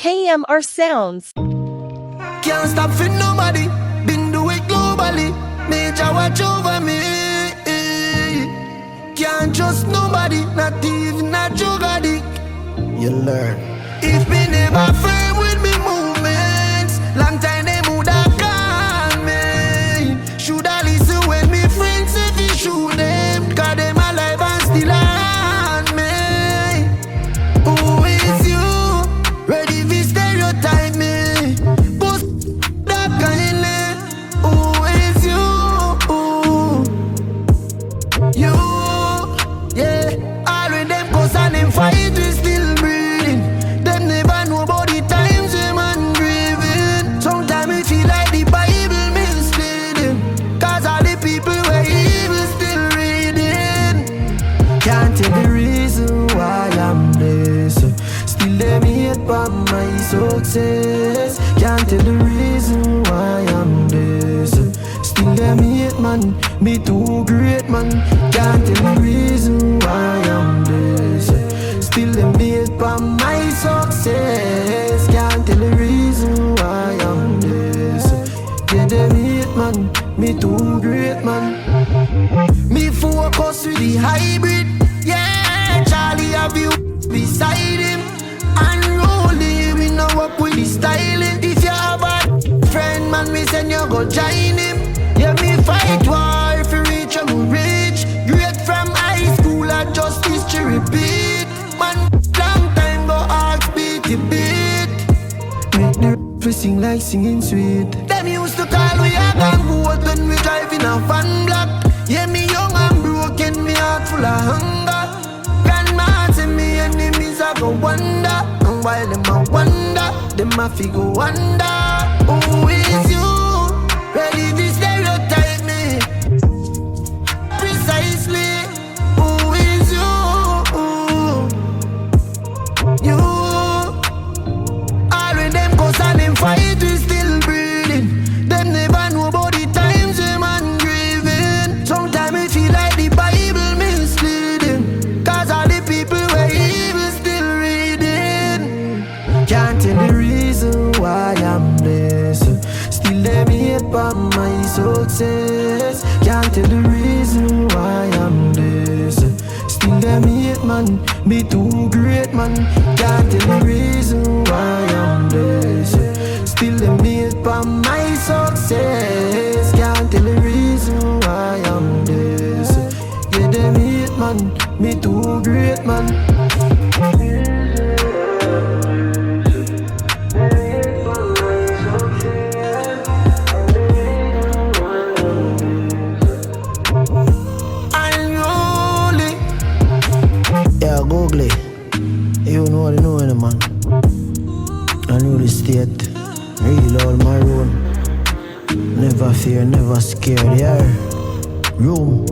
KMRSounds. Can't stop for nobody, been do it globally. Major watch over me. Can't trust nobody, not even a drug addict. You learn. If me never firm with me movements, long time they would have gone me. Shoulda listen when me friends say fi shoot them, 'cause them alive and still around me. Who is you? Ready fi stereotype me? Post that kindly. Who is you? You, yeah. All of them cause and them fight we still breathing. Them never know about the times we man grieving. Sometimes we feel like the Bible misleading, 'cause all the people were evil still reading. Can't tell the reason why I'm blessed, still them hate for my success. Can't tell the reason why I'm blessed, still them hate man, me too great man. Can't tell the reason why I'm blessed, still them hate for my success. Can't tell the reason why I'm blessed, yeah them hate man, me too great man. Me focus with the hybrid, yeah. Charlie have you beside him, unruly, we know up with the styling. If you have a friend man, me send you go join him. Yeah, me fight war if you reach, I'm rich. Great from high school, I just history repeat. Man, long time go ask beat the beat. Make the sing like singing sweet. Them used to call we a gang goat when we drive in a van block. Yeah, me young and broken, me heart full of hunger. Grandma say me enemies a go wonder, and while them a wonder, them a fi go wonder. Who is you? Ready to stereotype me precisely. Who is you? You. All of them cause and them fight we still breathing. Them never know about the times we man grieving. Sometimes we feel like the Bible misleading, 'cause all the people were evil still reading. Can't tell the reason why I'm blessed, still them hate for my success. Can't tell the reason why I'm blessed, still them hate man, me too great man. Can't tell the reason why I'm blessed, still them hate for my success. Can't tell the reason why I'm blessed, yeah them hate man, me too great man. Yeah, Google it. You know the know man. I know the state. Real all my own. Never fear, never scared. Yeah. Room.